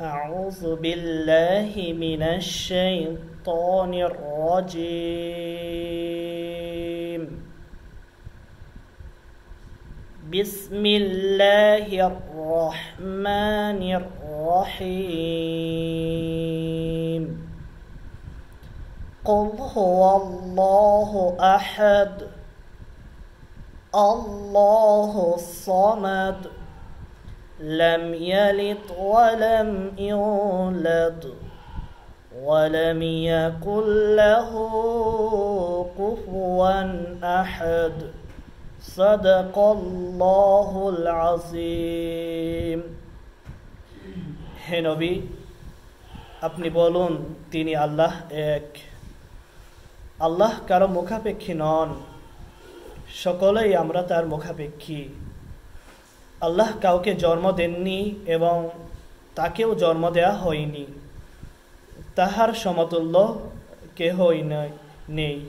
أعوذ بالله من الشيطان الرجيم. بسم الله الرحمن الرحيم. قل هو الله أحد الله الصمد لم يلد ولم يولد ولم يكن له كفوا أحد صدق الله العظيم. হে নবী, আপনি বলুন, তিনি আল্লাহ এক। আল্লাহ কারো মুখাপেক্ষী নন, সকলেই আমরা তার মুখাপেক্ষী। আল্লাহ কাউকে জন্ম দেননি এবং তাকেও জন্ম দেয়া হয়নি। তাহার সমতুল্য কেহই নেই।